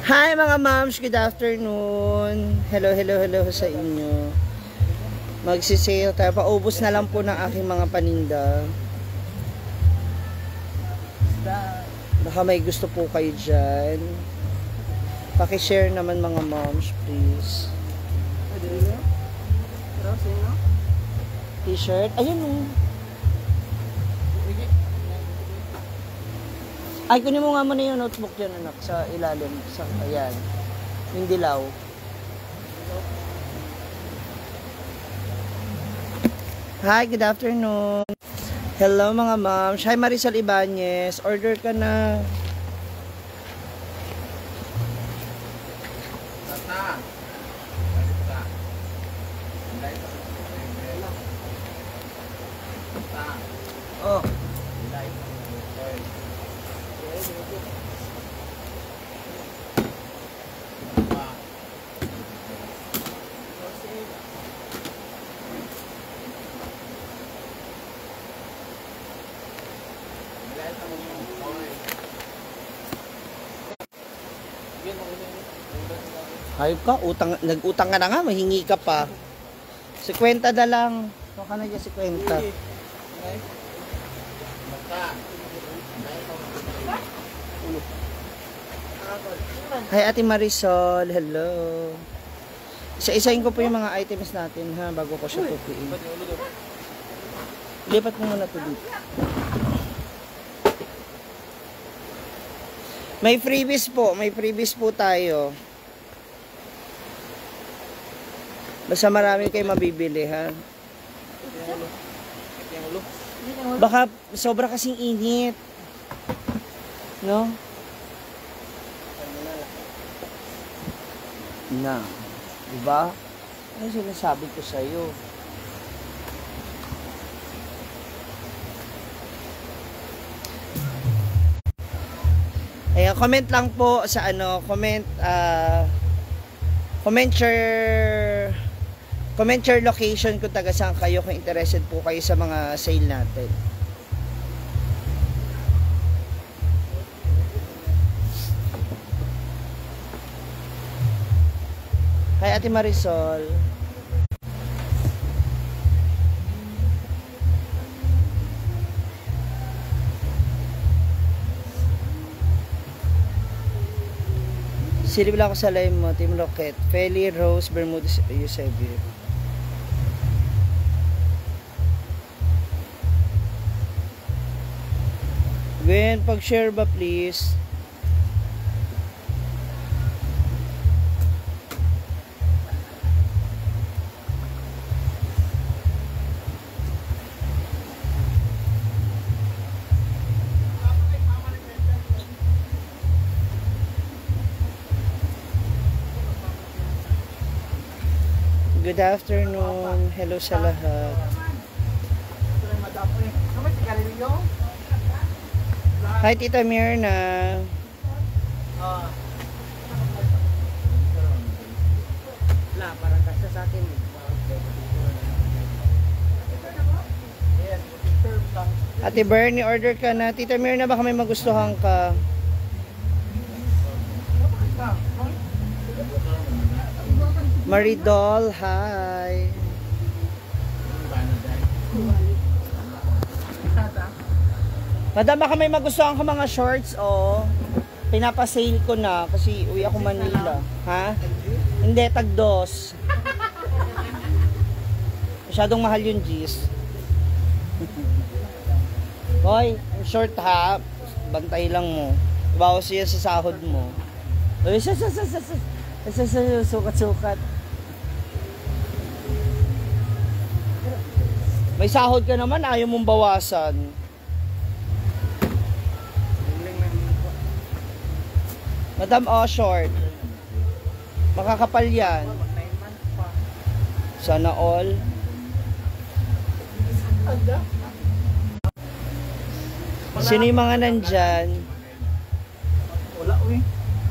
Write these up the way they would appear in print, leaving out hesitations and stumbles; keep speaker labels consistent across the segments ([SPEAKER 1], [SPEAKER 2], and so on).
[SPEAKER 1] Hi mga moms, good afternoon. Hello sa inyo. Magsisale tayo. Paubos na lang po ng aking mga paninda. Baka may gusto po kayo dyan. Paki-share naman mga moms, please. T-shirt. Ayun o. Ay, kunin mo nga muna yung notebook dyan, anak, sa ilalim. Ayan. Yung dilaw. Hi, good afternoon. Hello mga moms. Hi, Marisol Ibanez. Order ka na. Oh. Hayop ka, nag-utang ka na nga, mahingi ka pa. 50 na lang. Huwag ka na dyan 50. Hi Ate Marisol, hello. Isa-isahin ko po yung mga items natin ha, bago ko siya tupiin. Lipat mo muna to dito. May freebies po tayo. Basta marami kayo mabibili ha. Baka sobra kasing init. No? Na. Diba? Ano sinasabi ko sa'yo? Ayan, comment lang po sa ano, comment your location kung taga saan kayo, kung interested po kayo sa mga sale natin. Hi Ate Marisol. Silip lang ako sa live mo, Team Rocket. Feli, Rose, Bermudez, Eusebio. Gwen, pag-share ba please? Good afternoon. Hello sa lahat. Hi Tita Mirna. Wala, parang kasi sa akin. Ate Bernie, order ka na. Tita Mirna, baka may magustuhan ka. Maridol, hi. Madam, baka may magustuhan ka mga shorts, oh. Pinapasale ko na kasi uwi ako Manila. Ha? Hindi, tag-2. Masyadong mahal yung jeans. Hoy, short ha. Bantay lang mo. Bawas siya sa sahod mo. Sukat-sukat. May sahod ka naman, ayaw mong bawasan. Madam, oh, short. Makakapal yan. Sana all. Sino yung mga nandyan?
[SPEAKER 2] Wala, uy.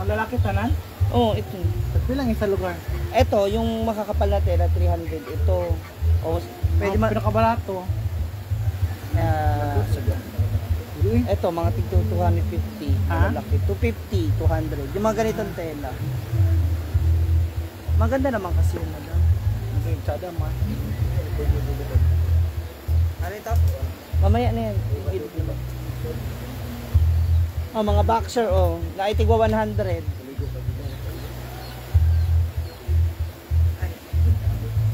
[SPEAKER 2] Ang lalaki tanan?
[SPEAKER 1] Oh, ito.
[SPEAKER 2] Bilang isa lugar.
[SPEAKER 1] Ito, yung makakapal na tela, 300. Ito. Oh, pwede
[SPEAKER 2] pinakabarato.
[SPEAKER 1] sige.
[SPEAKER 2] Uy,
[SPEAKER 1] Ito, mga tigto 250.
[SPEAKER 2] Ha?
[SPEAKER 1] Malaki. 250, 200. Yung mga ganitong tela. Maganda naman kasi yun, madam.
[SPEAKER 2] hindi tsada man.
[SPEAKER 1] Ano ito? Mamaya na yan. Oh, mga boxer, oh. Naitigwa 100.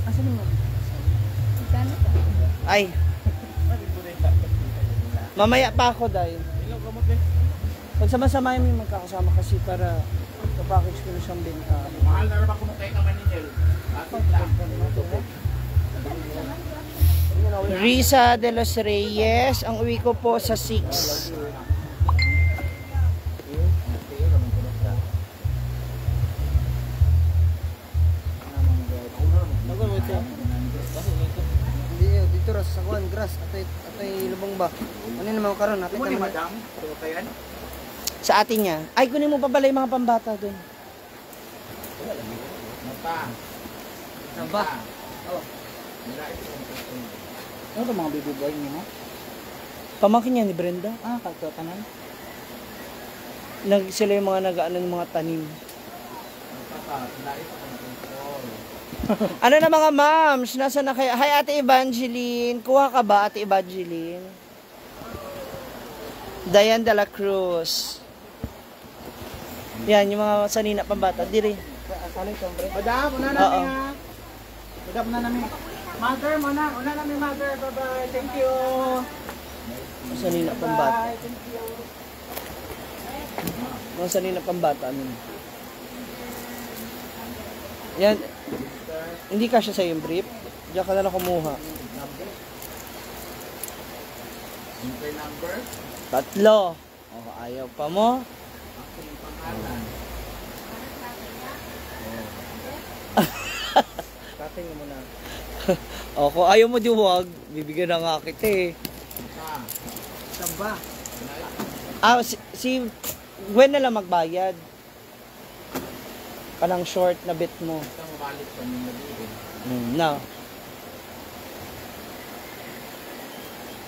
[SPEAKER 1] Asan naman?
[SPEAKER 3] Magkano to?
[SPEAKER 1] Ay, mamaya pa ako dahil. Pag sama-sama yung magkakasama kasi para papackage ko na siyang benta.
[SPEAKER 2] Mahal na rin ako nung kay Kamaningel.
[SPEAKER 1] Risa de los Reyes, ang uwi ko po sa 6.
[SPEAKER 4] Dito ras sa kuan grass atoy lubong ba. Ano naman karon natin
[SPEAKER 2] Mo ni
[SPEAKER 4] naman.
[SPEAKER 2] madam, so kayan.
[SPEAKER 1] Sa atin niya. Ay, kunin mo pa pala yung mga pambata doon.
[SPEAKER 2] Mata.
[SPEAKER 4] Samba.
[SPEAKER 2] Ano to mga baby boy niyo?
[SPEAKER 1] Pamangkin niya ni Brenda.
[SPEAKER 2] Ah, kagtatanan.
[SPEAKER 1] Sila yung mga nag-ano ng mga tanim. Ano na mga moms? Nasa na kayo? Hi Ate Evangeline. Kuha ka ba Ate Evangeline? Diane de la Cruz. Yan, yung mga sanina pambata. Diri.
[SPEAKER 2] Madam, una na
[SPEAKER 1] Oo.
[SPEAKER 2] ha. Madam, una na mi. Mother, una na mi mother. Bye-bye. Thank you.
[SPEAKER 1] Sanina pambata.
[SPEAKER 2] Bye. Thank you.
[SPEAKER 1] Mga sanina pambata. Ano? Yan. Hindi kasya sa yung brief. Diyan ka na lang kumuha.
[SPEAKER 2] Simple number.
[SPEAKER 1] 3. Oh, ayaw pa mo.
[SPEAKER 2] Pangalan.
[SPEAKER 4] Kating mo na.
[SPEAKER 1] O, kung ayaw mo diwag, bibigyan na nga kita eh.
[SPEAKER 4] Samba.
[SPEAKER 1] Ah, si Gwen na lang magbayad. Kanang short na bit mo.
[SPEAKER 2] Itang wallet pa nung nabili.
[SPEAKER 1] Na.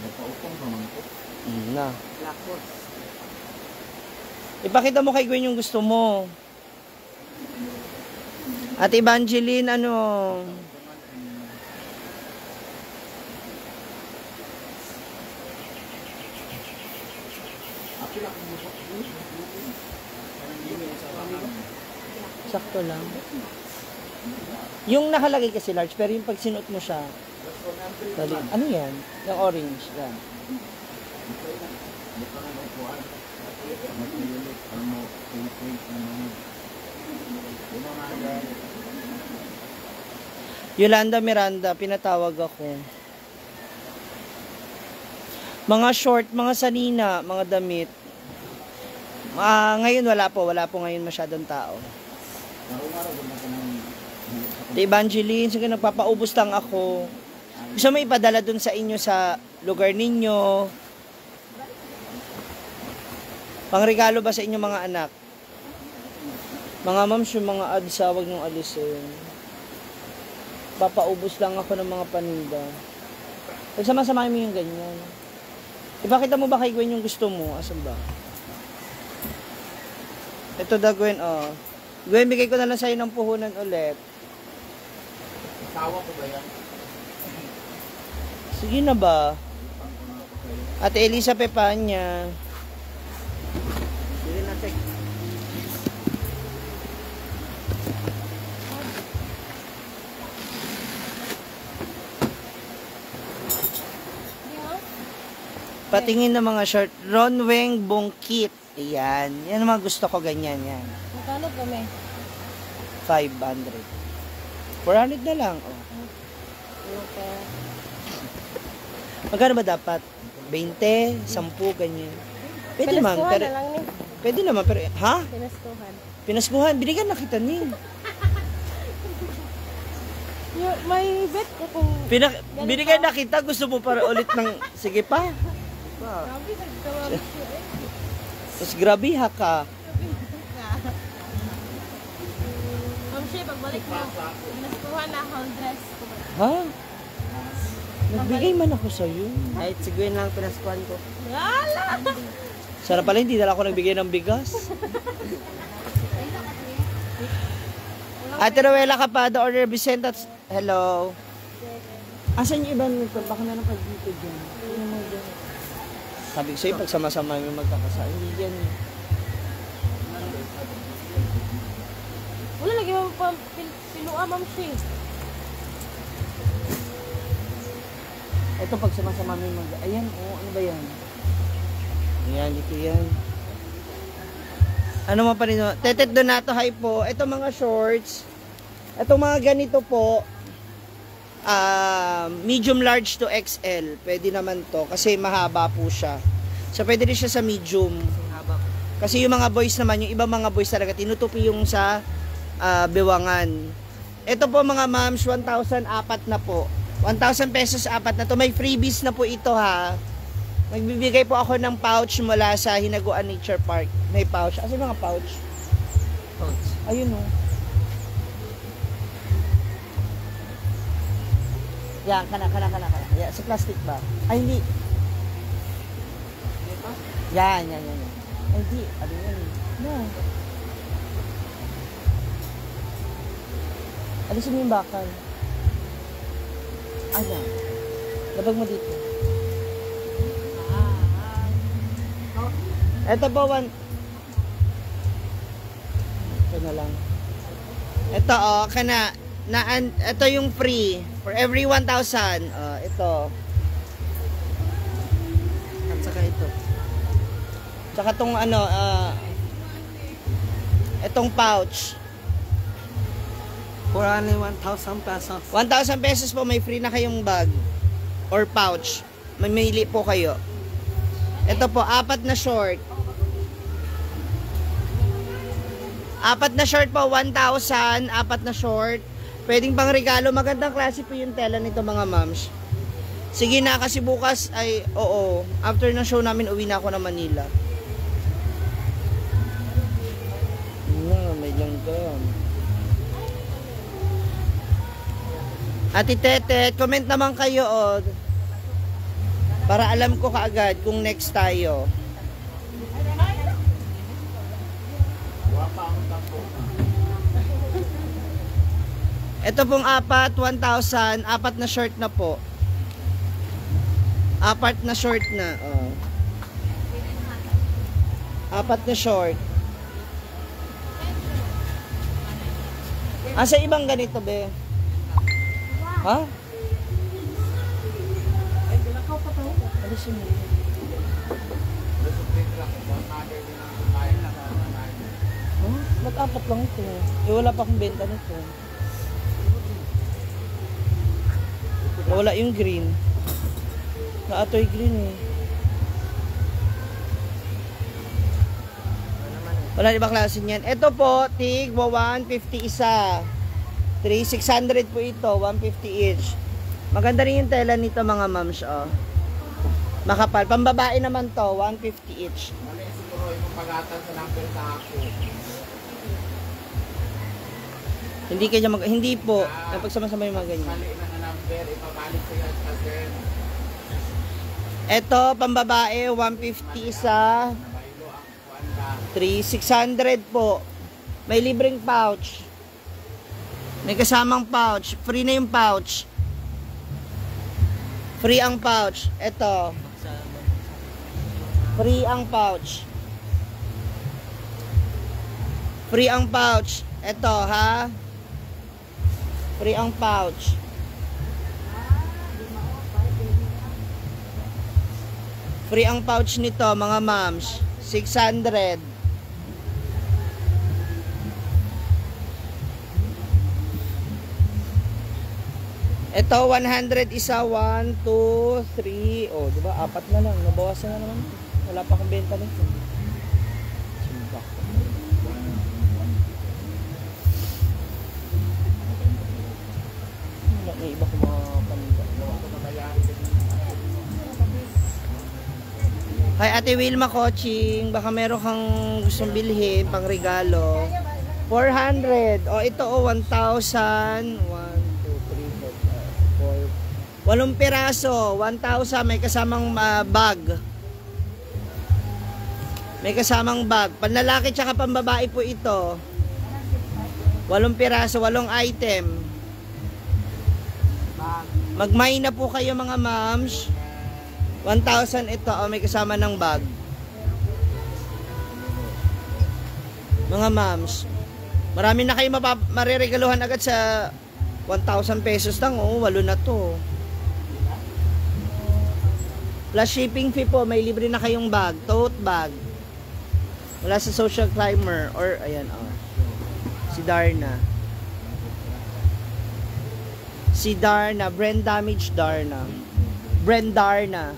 [SPEAKER 2] Nagpautong naman ko.
[SPEAKER 1] Na.
[SPEAKER 4] Black horse.
[SPEAKER 1] Ipakita mo kay Gwen yung gusto mo. At Evangeline, ano? Sakto lang. Yung nakalagay kasi large, pero yung pag sinuot mo siya, dali. Ano yan? Yung orange. Yan. Yolanda Miranda, pinatawag ako. Mga short, mga sanina, mga damit. Ngayon wala po ngayon masyadong tao. Di Evangeline, sige nagpapaubos lang ako. Gusto mo ipadala dun sa inyo sa lugar ninyo? Pangregalo ba sa inyo mga anak? Mga moms, yung mga adsa, wag niyong alisin. Papaubos lang ako ng mga paninda. Pagsama-samahin mo yung ganyan. Ipakita mo ba kay Gwen yung gusto mo? Asan ba? Ito da Gwen, oh. Gwen, bigay ko na lang sa'yo ng puhunan ulit.
[SPEAKER 2] Asawa ko ba yan?
[SPEAKER 1] Sige na ba? Ate Elisa Pepanya.
[SPEAKER 4] Dili na tek.
[SPEAKER 1] Patingin ng mga short. Ronweng Bongkit. Ayan. Yan ang mga gusto ko, ganyan yan.
[SPEAKER 3] Magkano po, may?
[SPEAKER 1] 500. 400 na lang. Oh.
[SPEAKER 3] Okay.
[SPEAKER 1] Magkano ba dapat? 20, 10, ganyan. Pwede naman,
[SPEAKER 3] Pinaskuhan
[SPEAKER 1] pero,
[SPEAKER 3] na lang ni.
[SPEAKER 1] pwede naman, pero, ha?
[SPEAKER 3] Pinaskuhan.
[SPEAKER 1] Pinaskuhan, binigyan na kita ni.
[SPEAKER 3] May bet ko kung...
[SPEAKER 1] Binigyan na kita, gusto mo para ulit ng, sige pa.
[SPEAKER 3] Grabe, nagkawag siya eh.
[SPEAKER 1] Tapos grabe ha ka.
[SPEAKER 3] Ma'am Shea, pagbalik mo, pinaskuhan na akong dress ko.
[SPEAKER 1] Ha? Nagbigay man ako sa'yo.
[SPEAKER 4] Kahit si Gwen lang pinaskuhan ko.
[SPEAKER 3] Ala!
[SPEAKER 1] Sana pala hindi dala ako nagbigay ng bigas. Ate Rowela Capado, order Vicenta. Hello. Asan yung iba nito? Baka meron pag dito dyan. Sabi ko sa'yo, pag sama-sama yung magkakasa. Hindi yan.
[SPEAKER 3] Wala lagi mo pa pinuha, ma'am siya.
[SPEAKER 1] Ito pag sama-sama yung Ayan, oh, ano ba yan? Ayan, dito yan. Ano mo pa rin? Tetet Donato, hi po. Ito mga shorts. Ito mga ganito po. Medium large to XL. Pwede naman to. Kasi mahaba po siya. So, pwede rin siya sa medium. Kasi yung mga boys naman, yung ibang mga boys talaga, tinutupi yung sa bewangan. Ito po mga moms, 1,000 apat na po. 1,000 pesos apat na to. May freebies na po ito ha. Magbibigay po ako ng pouch mula sa Hinaguan Nature Park. May pouch. Asa yung mga pouch?
[SPEAKER 4] Pouch.
[SPEAKER 1] Ayun o. Yan, kana. Yan, sa plastic ba? Ay, hindi. Yan. Ay, hindi. Ano yan? No. Alisin mo yung bakal. Ayan. Labag mo dito. Ito po, ito na lang. Ito, kana. Ito yung free. For every 1,000. Ito. At saka ito. Tsaka itong itong pouch.
[SPEAKER 4] For only 1,000 pesos.
[SPEAKER 1] 1,000 pesos po, may free na kayong bag or pouch. Mamili po kayo. Ito po, apat na short. Apat na short po, 1,000. Apat na short. Pwedeng pang regalo. Magandang klase po yung tela nito mga moms. Sige na, kasi bukas ay, oo. After ng show namin, uwi na ako ng Manila. May langgam. Ate Tete, comment naman kayo para alam ko kaagad kung next tayo. Ito pong apat, 1,000, apat na short na po. Apat na short na, apat na short. Asa ibang ganito, be? Ha? Alisin mo. Huh? Mag-apat lang ito. Wala pa akong benta nito. Wala yung green. Naatoy green eh. Wala ibang klase niyan. Ito po, tig, 150 isa. 600 po ito, 150 each. Maganda rin yung tela nito mga moms, makapal. Pambabae naman to, 150 each.
[SPEAKER 2] Mali siguro yung pagatan sa number sa ako.
[SPEAKER 1] Hindi po. Napagsama-sama yung mga ganyan.
[SPEAKER 2] Mali na nga number, ipabalik sa yan sa send.
[SPEAKER 1] Ito, pambabae, 150 isa. 600 po. May libreng pouch. May kasamang pouch. Free na yung pouch. Free ang pouch. Ito. Free ang pouch. Free ang pouch. Ito, ha? Free ang pouch. Free ang pouch nito, mga moms. 600. Ito, 100 isa, 1, 2, 3. Oh, diba? Apat na lang. Nabawasan na naman. Wala pa akong benta nito. Simbak. May iba kong mga paninda. Kay Ate Wilma Coaching, baka meron kang gustong bilhin pang regalo. 400. O, ito 1,000. 1, 2, 3, 4, 5, 4. 8 piraso, 1,000, may kasamang bag. May kasamang bag. Panlalaki tsaka pambabae po ito. 8 piraso, 8 item. Magmay na po kayo mga moms. 1,000 ito, may kasama ng bag. Mga moms, marami na kayo mariregaluhan agad sa 1,000 pesos lang. 8 na to. Plus shipping fee po, may libre na kayong bag, tote bag. Wala sa Social Climber or ayan si Darna. Si Darna, Brand Damage Darna. Brand Darna.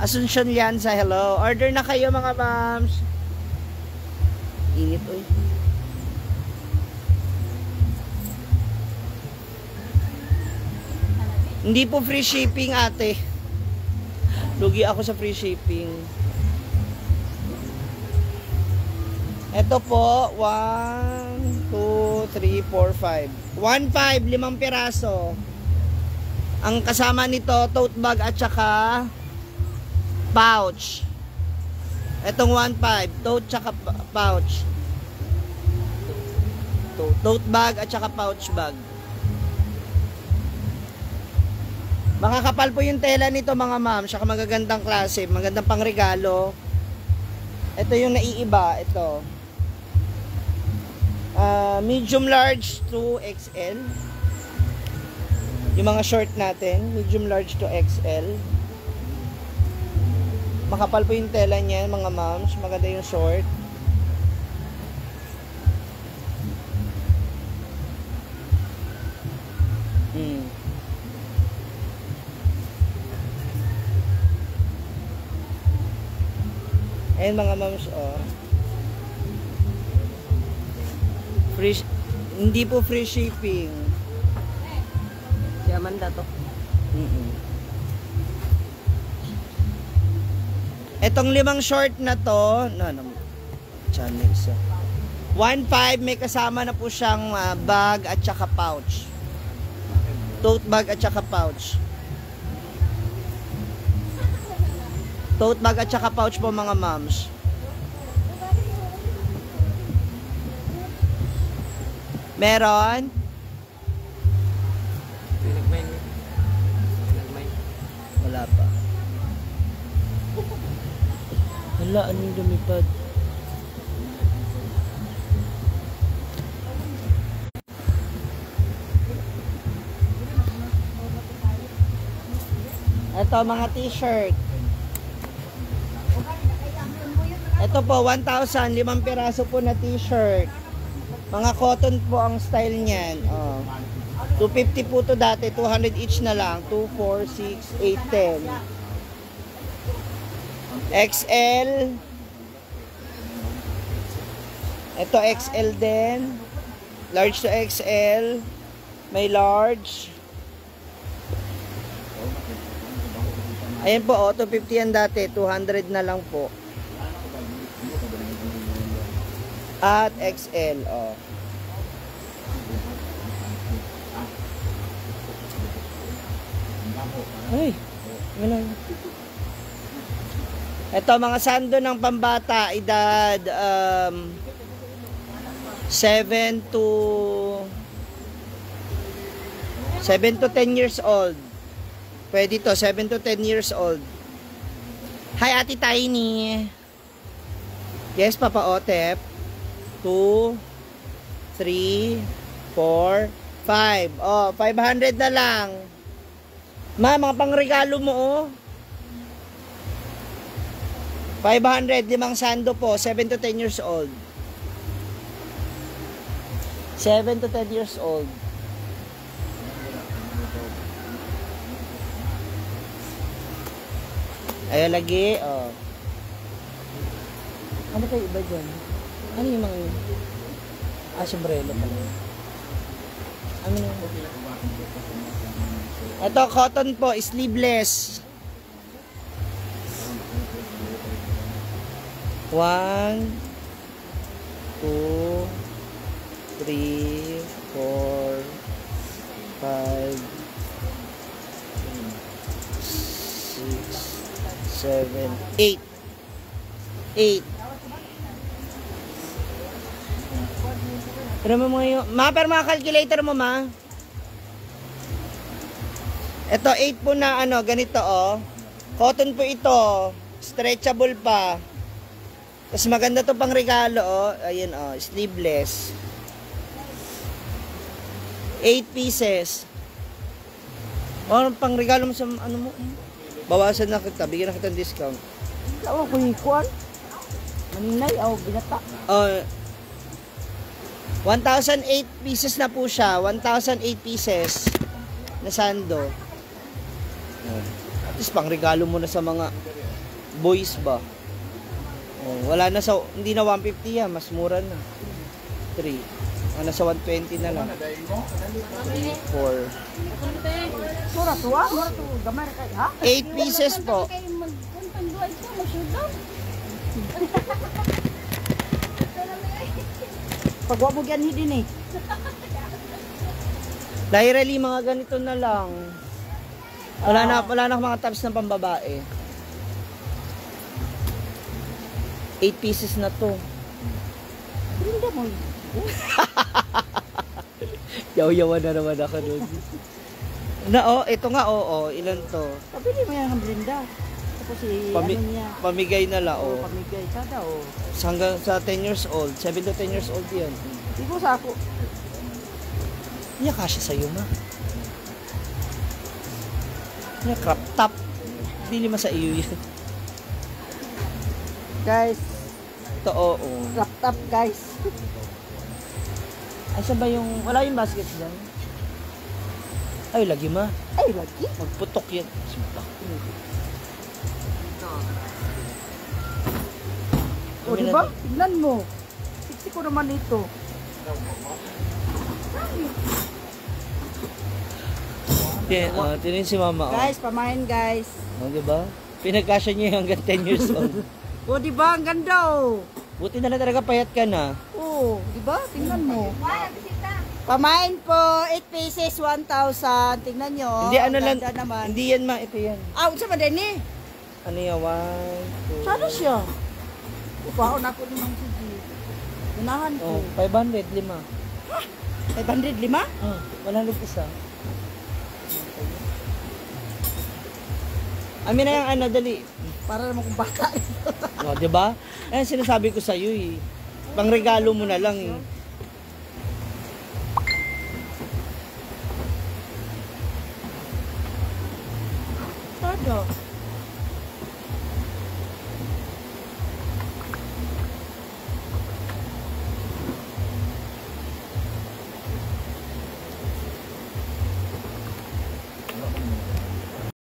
[SPEAKER 1] Asuncion Lianza, hello. Order na kayo mga moms. Init oy. Hindi po free shipping ate. Lugi ako sa free shipping. Ito po, 1, 2, 3, 4, 5. 1,500, 5 piraso. Ang kasama nito, tote bag at saka pouch. Itong 1,500, tote tsaka pouch. Tote bag at saka pouch bag. Makakapal po yung tela nito mga ma'am, saka magagandang klase, magandang pangregalo. Ito yung naiiba, ito. Medium large to XL. Yung mga short natin, medium large to XL. Makapal po yung tela niya, mga moms. Maganda yung short. Ayan mga moms, free, hindi po free shipping.
[SPEAKER 4] Si Amanda to.
[SPEAKER 1] Etong 5 short na to, channel isa. 1,500, may kasama na po siyang bag at saka pouch. Tote bag at saka pouch. Tote bag at saka pouch po mga moms. Meron? Wala pa. Wala, anong lumipad? Ito mga t-shirt. Ito po, 1,000, 5 piraso po na t-shirt. Mga cotton po ang style niyan. 250 po to dati, 200 each na lang. 2, 4, 6, 8, 10. XL. Ito XL din. Large to XL. May large. Ayan po, 250 yan dati, 200 na lang po. At XL, Ay, wala. Ito mga sando ng pambata, edad 7 to 10 years old. Pwede to, 7 to 10 years old. Hi, Ate Tiny. Yes, Papa Otep. 2, 3, 4, 5. 500 na lang. Ma, mga pangregalo mo, 500, 5 sando po, 7 to 10 years old. 7 to 10 years old. Ayan lagi, Ano kayo iba dyan? Ano yung mga yun? Sombrero pala. Ano yung... Ito, cotton po, sleeveless. 1, 2, 3, 4, 5, 7, 8. 8. Pero mo mga yung... Ma, pero mga calculator mo, ma. Ito, 8 po na ano, ganito, oh. Cotton po ito. Stretchable pa. Tapos maganda to pang regalo, oh. Ayun, oh. Sleeveless. 8 pieces. Oh, pang regalo mo sa ano mo. Bawasan na kita. Bigyan na kita ng discount.
[SPEAKER 3] Ako ko ikuan. Maninay, binata.
[SPEAKER 1] Oh, 1,008 pieces na po siya. 1,008 pieces na sando. At least pang regalo mo na sa mga boys ba. Oh, wala na sa, hindi na 150 yan. Mas mura na. 3. Nasa 120 na lang. 3, 4.
[SPEAKER 3] Mura tuwa, mura tu. Gamay kay ha?
[SPEAKER 1] 8 pieces po.
[SPEAKER 3] Pagwa mo ganhi din eh.
[SPEAKER 1] Literally, mga ganito na lang. Wala na mga tops na pambabae. 8 pieces na to.
[SPEAKER 3] Brinda mo.
[SPEAKER 1] Yaw-yawan na naman ako doon. Na, oh, ito nga, oo, ilan to?
[SPEAKER 3] Pabili mo yan ang brinda. Tapos ano niya.
[SPEAKER 1] Pamigay na la, oh.
[SPEAKER 3] Pamigay kada oh.
[SPEAKER 1] Hanggang sa 10 years old, 7 to 10 years old yan.
[SPEAKER 3] Di ko sa ako.
[SPEAKER 1] Hindi kasya sa'yo, ma. Hindi crop top. Hindi lima sa iyo yan.
[SPEAKER 3] Guys,
[SPEAKER 1] Ito, oo.
[SPEAKER 3] crop top guys.
[SPEAKER 1] Ay, saan ba yung, wala yung basket dyan? Ay, lagi ma.
[SPEAKER 3] Ay, lagi.
[SPEAKER 1] Magputok yan.
[SPEAKER 3] O diba? Tignan mo. Siksi ko naman ito.
[SPEAKER 1] Tinin si mama, oh.
[SPEAKER 3] Guys, pamain guys.
[SPEAKER 1] Oh, diba? Pinagkasya niya yung hanggang 10 years old.
[SPEAKER 3] O diba? Ang ganda oh.
[SPEAKER 1] Buti na lang talaga payat ka na.
[SPEAKER 3] Oh, diba? Tingnan mo. Pamain po, 8 pieces, 1,000. Tingnan nyo.
[SPEAKER 1] Hindi, ano
[SPEAKER 3] Ang
[SPEAKER 1] lang.
[SPEAKER 3] ganda naman.
[SPEAKER 1] Hindi yan, ma. Ito yan.
[SPEAKER 3] Ah, unsa man din eh.
[SPEAKER 1] Ano yan? 1, 2.
[SPEAKER 3] Sana siya. Upaon ako ni Mang Suji. Unahan ko.
[SPEAKER 1] Oh, 500, 5.
[SPEAKER 3] 505?
[SPEAKER 1] Ah, 100 isa. Amin na yung ano, dali.
[SPEAKER 3] Para naman kung bata.
[SPEAKER 1] O, di ba? Ayan sinasabi ko sa iyo eh. Pang regalo mo na lang eh.
[SPEAKER 3] Sada.